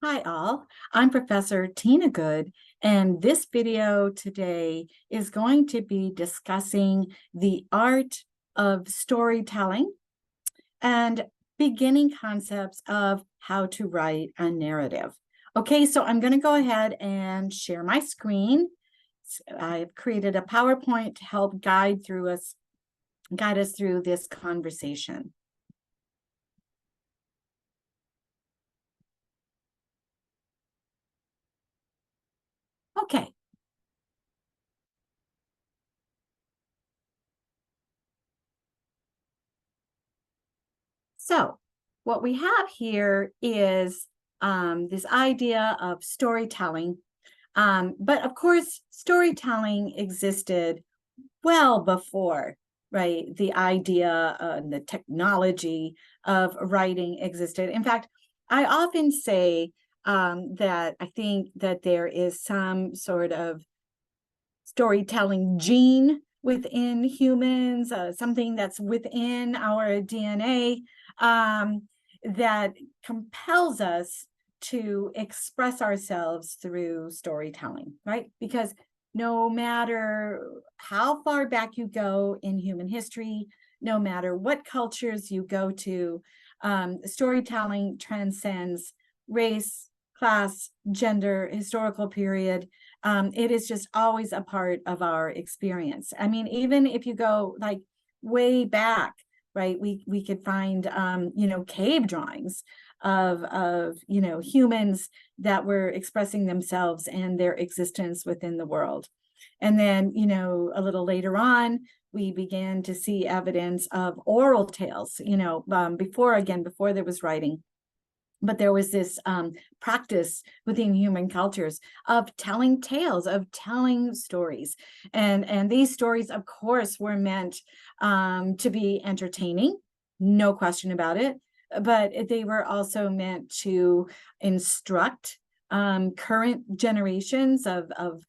Hi all, I'm Professor Tina Good, and this video today is going to be discussing the art of storytelling and beginning concepts of how to write a narrative. Okay, so I'm going to go ahead and share my screen. I've created a PowerPoint to help guide us through this conversation. Okay. So what we have here is this idea of storytelling. But of course, storytelling existed well before, right? The idea and the technology of writing existed. In fact, I often say that I think that there is some sort of storytelling gene within humans, something that's within our DNA that compels us to express ourselves through storytelling, right? Because no matter how far back you go in human history, no matter what cultures you go to, storytelling transcends race, class, gender, historical period. It is just always a part of our experience. I mean, even if you go like way back, right, we could find cave drawings of humans that were expressing themselves and their existence within the world. And then a little later on, we began to see evidence of oral tales, before there was writing. But there was this practice within human cultures of telling tales, of telling stories. And these stories, of course, were meant to be entertaining, no question about it. But they were also meant to instruct current generations of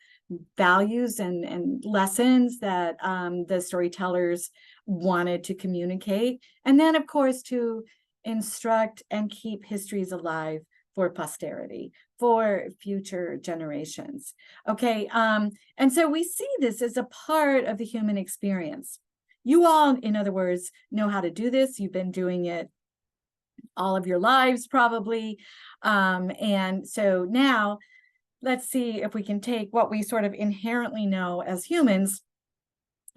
values and lessons that the storytellers wanted to communicate. And then, of course, to instruct and keep histories alive for posterity, for future generations. Okay, and so we see this as a part of the human experience. You all, in other words, know how to do this. You've been doing it all of your lives, probably. And so now let's see if we can take what we sort of inherently know as humans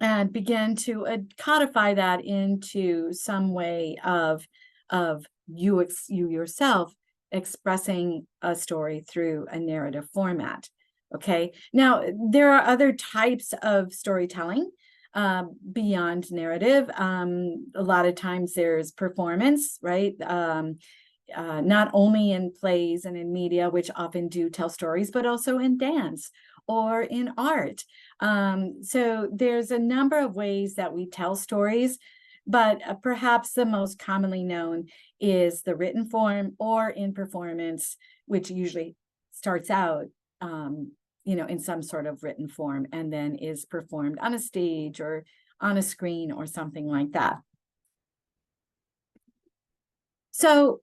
and begin to codify that into some way of you yourself expressing a story through a narrative format. Okay, now there are other types of storytelling beyond narrative. A lot of times there's performance, right? Not only in plays and in media, which often do tell stories, but also in dance or in art. So there's a number of ways that we tell stories, but perhaps the most commonly known is the written form or in performance, which usually starts out in some sort of written form and then is performed on a stage or on a screen or something like that. So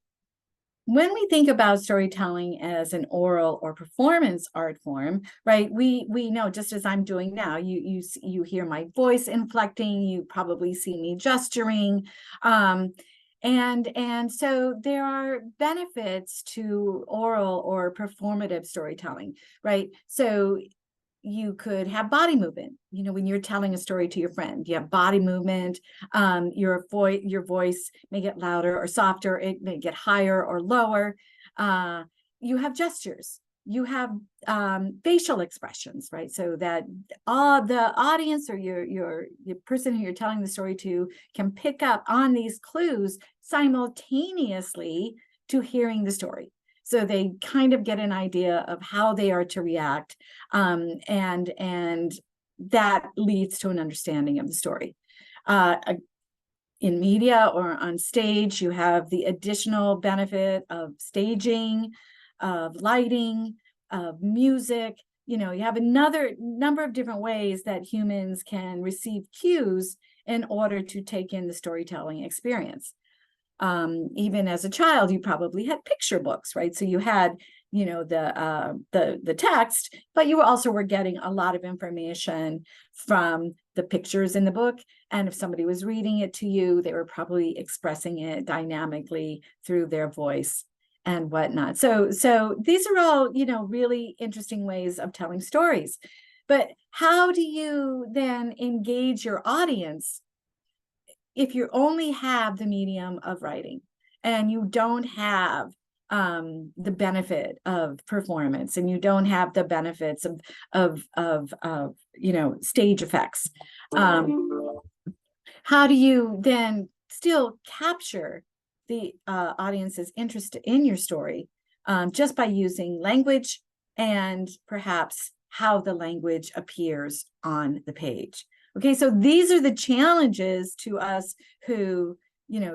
when we think about storytelling as an oral or performance art form, right, we know, just as I'm doing now, you hear my voice inflecting, you probably see me gesturing, and so there are benefits to oral or performative storytelling, right? So you could have body movement. When you're telling a story to your friend, you have body movement. Your voice may get louder or softer. It may get higher or lower. You have gestures. You have facial expressions, right? So that all the audience or your person who you're telling the story to can pick up on these clues simultaneously to hearing the story. So they kind of get an idea of how they are to react, and that leads to an understanding of the story. In media or on stage, you have the additional benefit of staging, of lighting, of music. You have another number of different ways that humans can receive cues in order to take in the storytelling experience. Even as a child, you probably had picture books, right? So you had the text, but you also were getting a lot of information from the pictures in the book. And if somebody was reading it to you, they were probably expressing it dynamically through their voice and whatnot. So these are all, really interesting ways of telling stories. But how do you then engage your audience if you only have the medium of writing and you don't have the benefit of performance, and you don't have the benefits of stage effects? How do you then still capture the audience's interest in your story just by using language and perhaps how the language appears on the page? Okay, so these are the challenges to us who,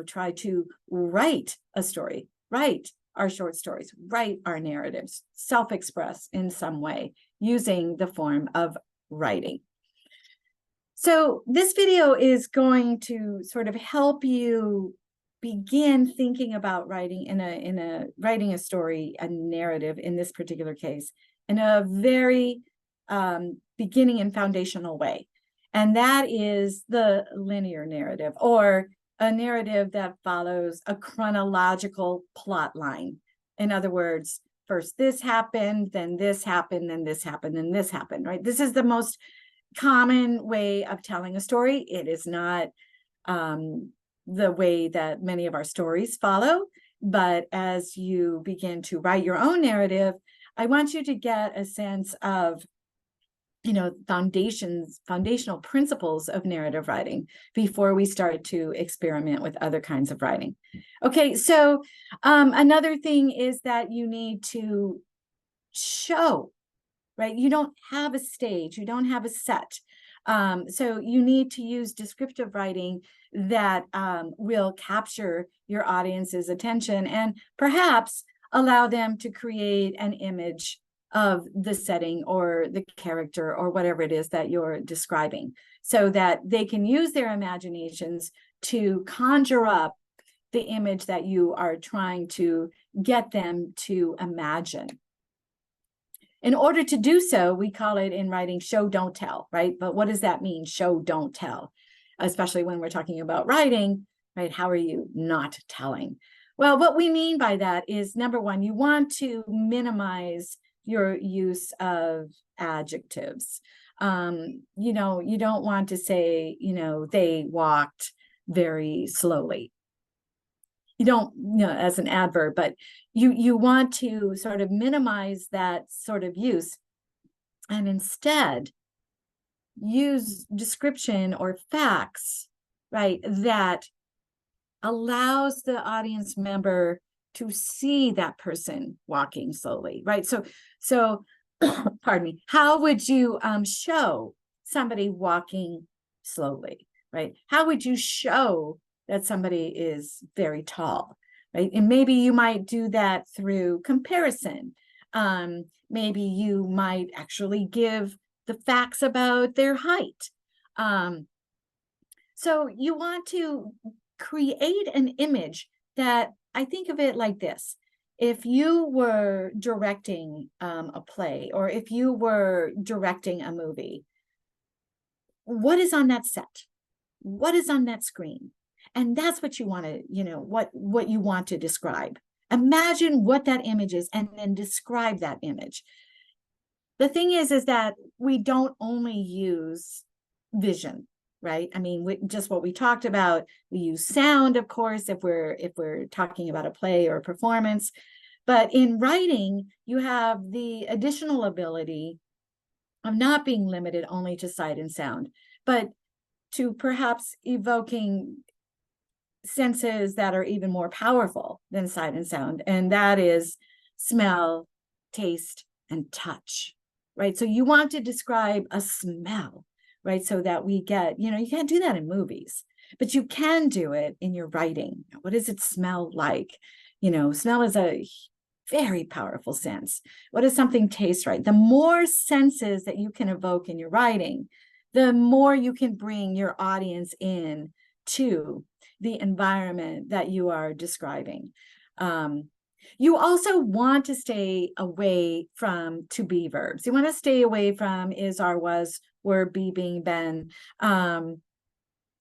try to write a story, write our short stories, write our narratives, self-express in some way using the form of writing. So this video is going to sort of help you begin thinking about writing writing a story, a narrative in this particular case, in a very beginning and foundational way. And that is the linear narrative, or a narrative that follows a chronological plot line. In other words, first this happened, then this happened, then this happened, then this happened, right? This is the most common way of telling a story. It is not the way that many of our stories follow, but as you begin to write your own narrative, I want you to get a sense of foundational principles of narrative writing before we start to experiment with other kinds of writing. Okay, so another thing is that you need to show, right? You don't have a stage, you don't have a set. So you need to use descriptive writing that will capture your audience's attention and perhaps allow them to create an image of the setting or the character or whatever it is that you're describing, so that they can use their imaginations to conjure up the image that you are trying to get them to imagine. In order to do so, we call it in writing show, don't tell, right? But what does that mean, show, don't tell? Especially when we're talking about writing, right? How are you not telling? Well, what we mean by that is, number one, you want to minimize your use of adjectives. You don't want to say, they walked very slowly. You don't, as an adverb, but you want to sort of minimize that sort of use, and instead use description or facts, right, that allows the audience member to see that person walking slowly, right? So pardon me, how would you show somebody walking slowly, right? How would you show that somebody is very tall, right? And maybe you might do that through comparison. Maybe you might actually give the facts about their height. So you want to create an image that, I think of it like this. If you were directing a play, or if you were directing a movie, what is on that set? What is on that screen? And that's what you want to, what you want to describe. Imagine what that image is and then describe that image. The thing is that we don't only use vision, right? I mean, just what we talked about. We use sound, of course, if we're talking about a play or a performance. But in writing, you have the additional ability of not being limited only to sight and sound, but to perhaps evoking senses that are even more powerful than sight and sound, and that is smell, taste, and touch, right? So you want to describe a smell, right? So that we get, you can't do that in movies, but you can do it in your writing. What does it smell like? Smell is a very powerful sense. What does something taste right? The more senses that you can evoke in your writing, the more you can bring your audience in to the environment that you are describing. You also want to stay away from to be verbs. You want to stay away from is, are, was, were, be, being, been,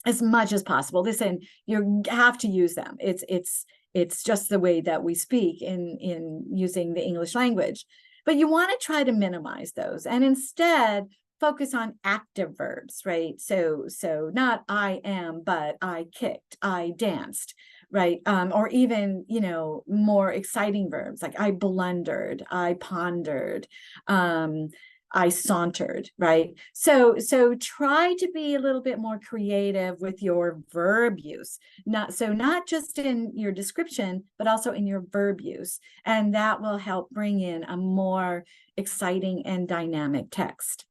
as much as possible. Listen, you have to use them. It's just the way that we speak in using the English language. But you want to try to minimize those and instead focus on active verbs, right? So not I am, but I kicked, I danced, right? Or even, more exciting verbs like I blundered, I pondered, I sauntered, right? So try to be a little bit more creative with your verb use. Not just in your description, but also in your verb use. And that will help bring in a more exciting and dynamic text.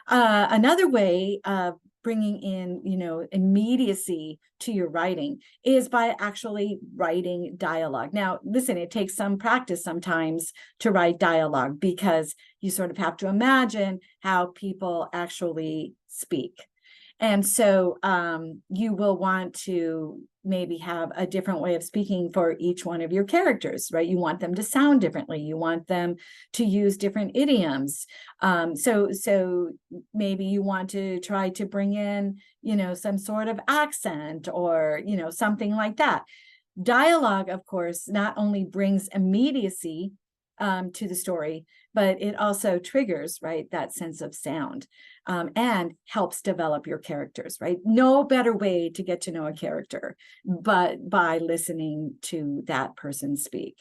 Another way of bringing in, immediacy to your writing is by actually writing dialogue. Now, listen, it takes some practice sometimes to write dialogue because you sort of have to imagine how people actually speak. And so you will want to maybe have a different way of speaking for each one of your characters, right? You want them to sound differently. You want them to use different idioms. So maybe you want to try to bring in, some sort of accent or, something like that. Dialogue, of course, not only brings immediacy to the story, but it also triggers, right, that sense of sound and helps develop your characters, right? No better way to get to know a character but by listening to that person speak.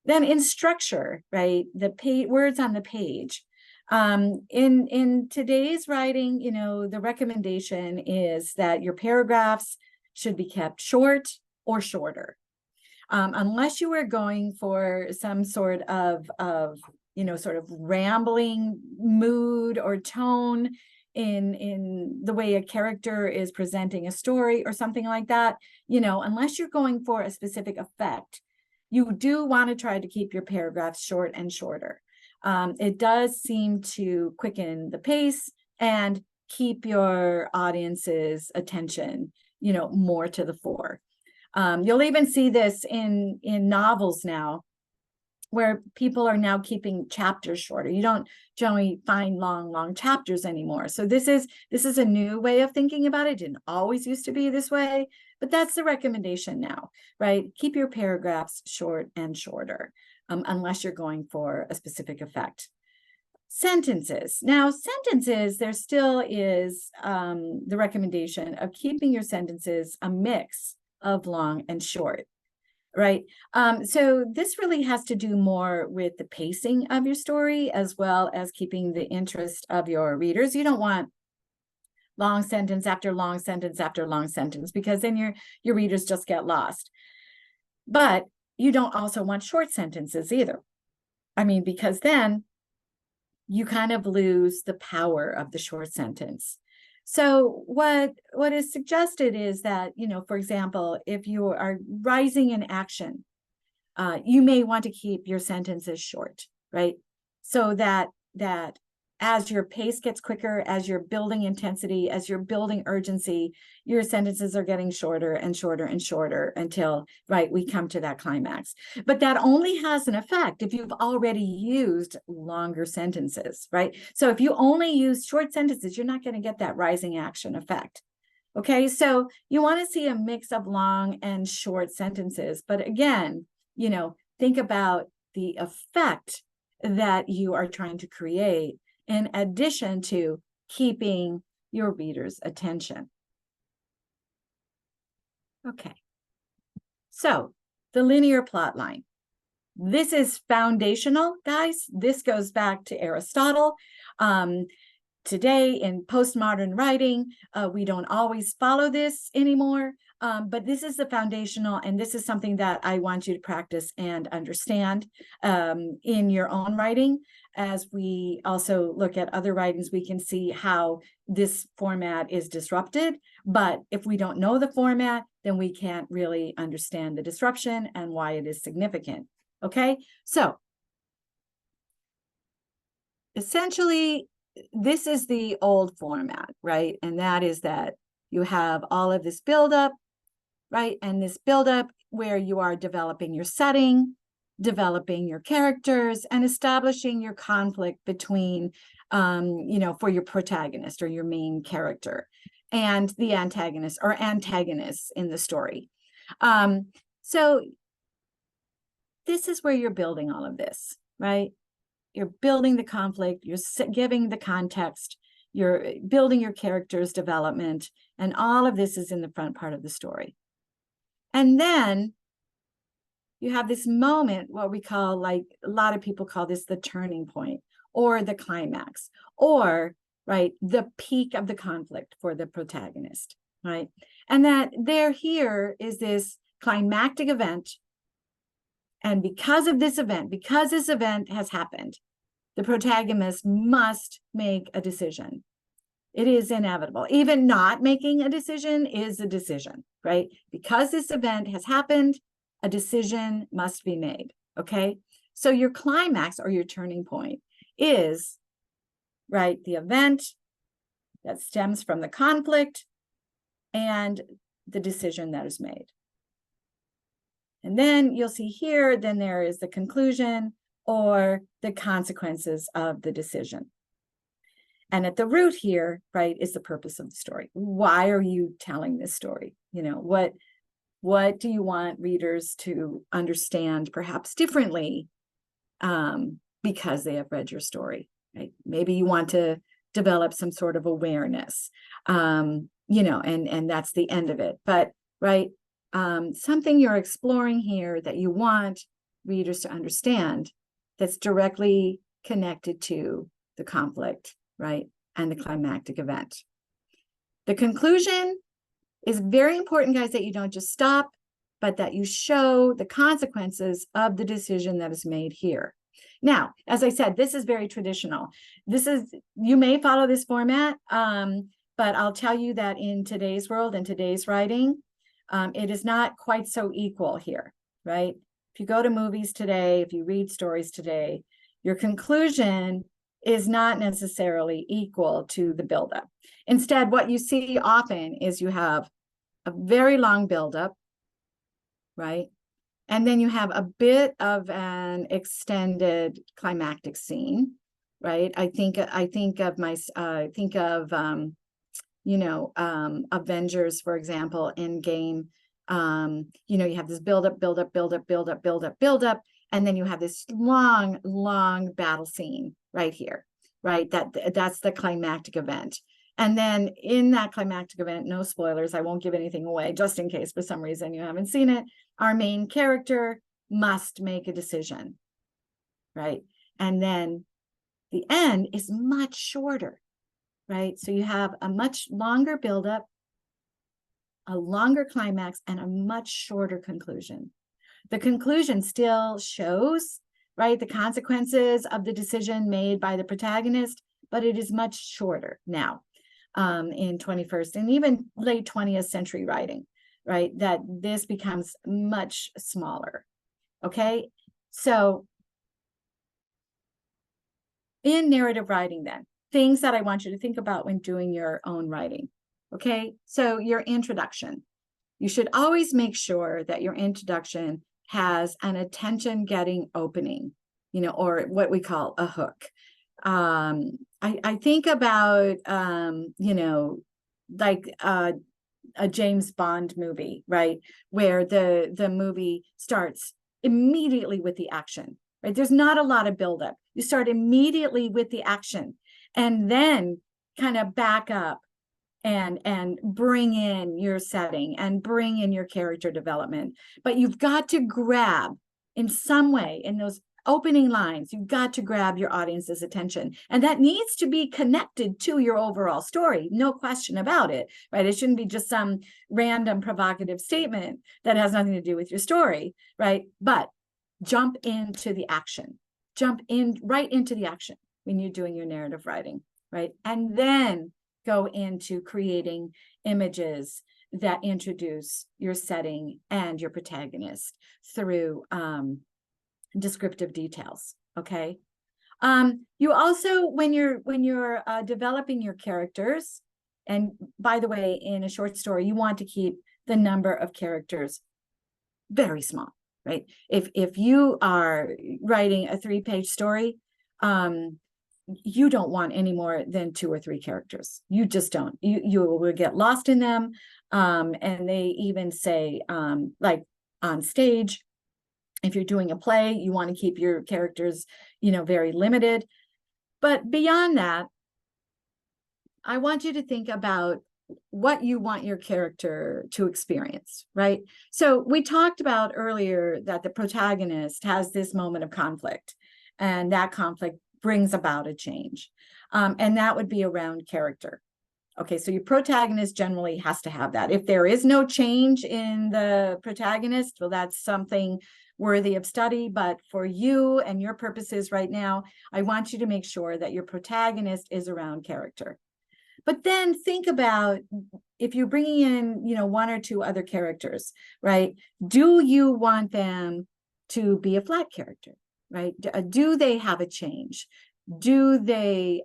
Then in structure, right, the words on the page. In today's writing, the recommendation is that your paragraphs should be kept short or shorter. Unless you are going for some sort of sort of rambling mood or tone in the way a character is presenting a story or something like that, unless you're going for a specific effect, you do want to try to keep your paragraphs short and shorter. It does seem to quicken the pace and keep your audience's attention, more to the fore. You'll even see this in novels now, where people are now keeping chapters shorter. You don't generally find long chapters anymore. So this is a new way of thinking about it. It didn't always used to be this way, but that's the recommendation now, right? Keep your paragraphs short and shorter, unless you're going for a specific effect. Sentences. Now, sentences, there still is the recommendation of keeping your sentences a mix of long and short, right? So this really has to do more with the pacing of your story as well as keeping the interest of your readers. You don't want long sentence after long sentence after long sentence, because then your readers just get lost. But you don't also want short sentences either. I mean, because then you kind of lose the power of the short sentence. So what is suggested is that, for example, if you are rising in action, you may want to keep your sentences short, right? So that as your pace gets quicker, as you're building intensity, as you're building urgency, your sentences are getting shorter and shorter and shorter until, right, we come to that climax. But that only has an effect if you've already used longer sentences, right? So if you only use short sentences, you're not going to get that rising action effect. Okay, so you want to see a mix of long and short sentences. But again, think about the effect that you are trying to create in addition to keeping your reader's attention. Okay, so the linear plot line. This is foundational, guys. This goes back to Aristotle. Today in postmodern writing, we don't always follow this anymore, but this is the foundational, and this is something that I want you to practice and understand in your own writing. As we also look at other writings, we can see how this format is disrupted, but if we don't know the format, then we can't really understand the disruption and why it is significant. Okay, so essentially, this is the old format, right? And that is that you have all of this buildup, right? And this buildup where you are developing your setting, developing your characters, and establishing your conflict between, for your protagonist or your main character and the antagonist or antagonists in the story. So this is where you're building all of this, right? You're building the conflict, you're giving the context, you're building your character's development, and all of this is in the front part of the story. And then you have this moment, what we call, like a lot of people call this the turning point or the climax, or right, the peak of the conflict for the protagonist, right? And that there here is this climactic event. And because of this event, because this event has happened, the protagonist must make a decision. It is inevitable. Even not making a decision is a decision, right? Because this event has happened, a decision must be made, okay? So your climax or your turning point is, right, the event that stems from the conflict and the decision that is made. And then you'll see here, then there is the conclusion or the consequences of the decision. And at the root here, right, is the purpose of the story. Why are you telling this story? What do you want readers to understand perhaps differently because they have read your story, right? Maybe you want to develop some sort of awareness, and that's the end of it. But, right, something you're exploring here that you want readers to understand that's directly connected to the conflict, right, and the climactic event. The conclusion is very important, guys, that you don't just stop, but that you show the consequences of the decision that is made here. Now, as I said, this is very traditional. You may follow this format, but I'll tell you that in today's world, in today's writing, it is not quite so equal here, right? If you go to movies today, if you read stories today, your conclusion is not necessarily equal to the buildup. Instead, what you see often is you have a very long buildup, right? And then you have a bit of an extended climactic scene, right? I think of Avengers, for example, Endgame. You have this build up, and then you have this long battle scene right here, right? That's the climactic event. And then in that climactic event, no spoilers, I won't give anything away, just in case for some reason you haven't seen it, our main character must make a decision, right? And then the end is much shorter, right? So you have a much longer buildup, a longer climax, and a much shorter conclusion. The conclusion still shows, right, the consequences of the decision made by the protagonist, but it is much shorter now in 21st and even late 20th century writing, right, that this becomes much smaller, okay? So in narrative writing then, things that I want you to think about when doing your own writing, okay? So your introduction, you should always make sure that your introduction has an attention-getting opening, or what we call a hook. I think about, like a James Bond movie, right? Where the movie starts immediately with the action, right? There's not a lot of buildup. You start immediately with the action and then kind of back up and bring in your setting and bring in your character development. But you've got to grab in some way in those opening lines, you've got to grab your audience's attention. And that needs to be connected to your overall story, no question about it, right? It shouldn't be just some random provocative statement that has nothing to do with your story, right? But jump into the action, jump in right into the action when you're doing your narrative writing, right? And then go into creating images that introduce your setting and your protagonist through descriptive details, okay? You also, when you're developing your characters, and by the way, in a short story, you want to keep the number of characters very small, right? If you are writing a 3-page story, you don't want any more than 2 or 3 characters. You just don't. You will get lost in them. And they even say, like on stage, if you're doing a play, you want to keep your characters, very limited. But beyond that, I want you to think about what you want your character to experience, right? So we talked about earlier that the protagonist has this moment of conflict, and that conflict brings about a change. And that would be around character. Okay, so your protagonist generally has to have that. If there is no change in the protagonist, well, that's something worthy of study. But for you and your purposes right now, I want you to make sure that your protagonist is around character. But then think about if you're bringing in, 1 or 2 other characters, right? Do you want them to be a flat character, right? Do they have a change? Do they,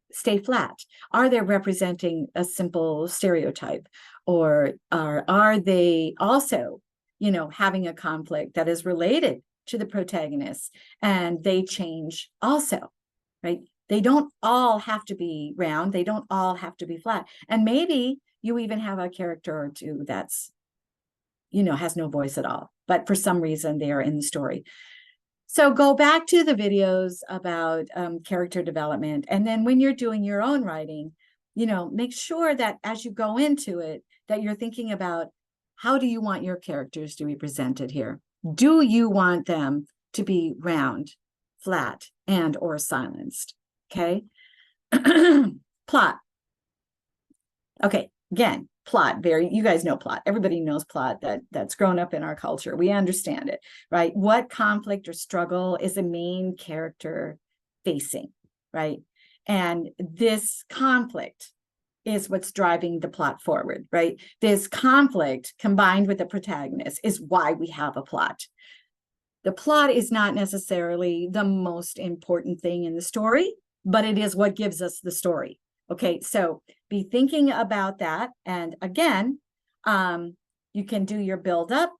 stay flat? Are they representing a simple stereotype, or are they also, having a conflict that is related to the protagonist, and they change also, right? They don't all have to be round. They don't all have to be flat. And maybe you even have a character or 2 that's, has no voice at all, but for some reason they are in the story. So go back to the videos about character development. And then when you're doing your own writing, make sure that as you go into it, that you're thinking about, how do you want your characters to be presented here? Do you want them to be round, flat, and or silenced? Okay. Plot. Okay, again, plot, you guys know plot. Everybody knows plot. That's grown up in our culture. We understand it, right? What conflict or struggle is the main character facing, right? And this conflict is what's driving the plot forward, right? This conflict combined with the protagonist is why we have a plot. The plot is not necessarily the most important thing in the story, but it is what gives us the story. Okay, so be thinking about that. And again, you can do your build up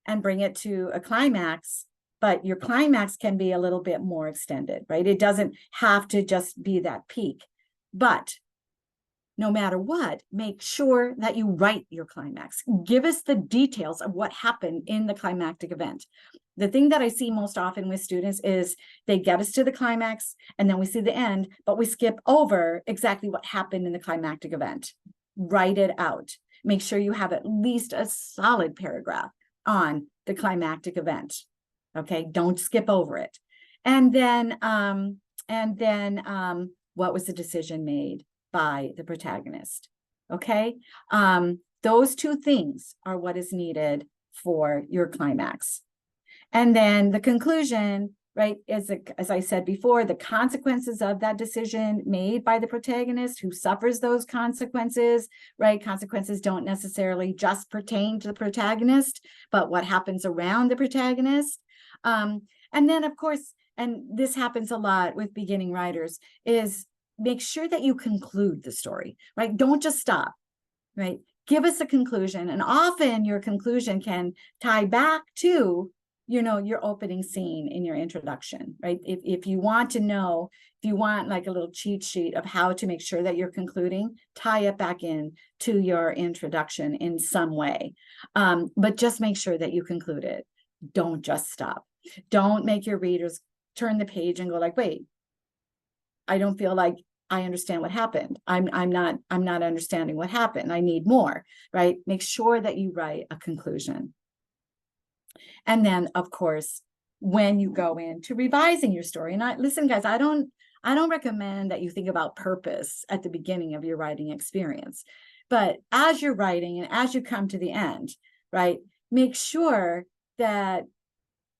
and bring it to a climax, but your climax can be a little bit more extended, right? It doesn't have to just be that peak. But no matter what, make sure that you write your climax. Give us the details of what happened in the climactic event. The thing that I see most often with students is they get us to the climax and then we see the end, but we skip over exactly what happened in the climactic event. Write it out. Make sure you have at least a solid paragraph on the climactic event. Okay, don't skip over it. And then what was the decision made by the protagonist? Okay, those 2 things are what is needed for your climax. And then the conclusion, right, as I said before, the consequences of that decision made by the protagonist, who suffers those consequences, right? Consequences don't necessarily just pertain to the protagonist, but what happens around the protagonist. And then, of course, and this happens a lot with beginning writers, is make sure that you conclude the story, right? Don't just stop, right? Give us a conclusion. And often your conclusion can tie back to, your opening scene in your introduction, right? If you want to know, if you want like a little cheat sheet of how to make sure that you're concluding, tie it back in to your introduction in some way. But just make sure that you conclude it. Don't just stop. Don't make your readers turn the page and go like, wait, I don't feel like I understand what happened. I'm not understanding what happened. I need more, right? Make sure that you write a conclusion. And then, of course, when you go into revising your story, and listen, guys, I don't recommend that you think about purpose at the beginning of your writing experience. But as you're writing and as you come to the end, right, make sure that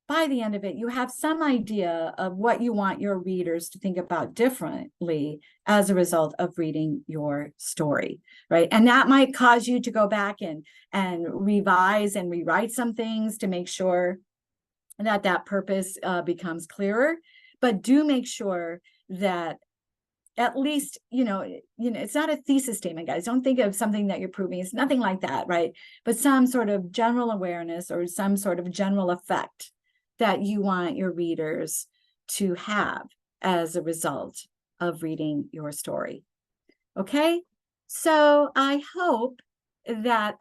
by the end of it, you have some idea of what you want your readers to think about differently as a result of reading your story, right? And that might cause you to go back and revise and rewrite some things to make sure that purpose becomes clearer. But do make sure that at least, it's not a thesis statement, guys. Don't think of something that you're proving. It's nothing like that, right? But some sort of general awareness or some sort of general effect that you want your readers to have as a result of reading your story. Okay, so I hope that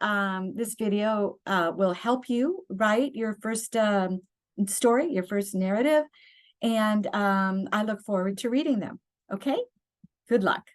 this video will help you write your first story, your first narrative, and I look forward to reading them. Okay, good luck.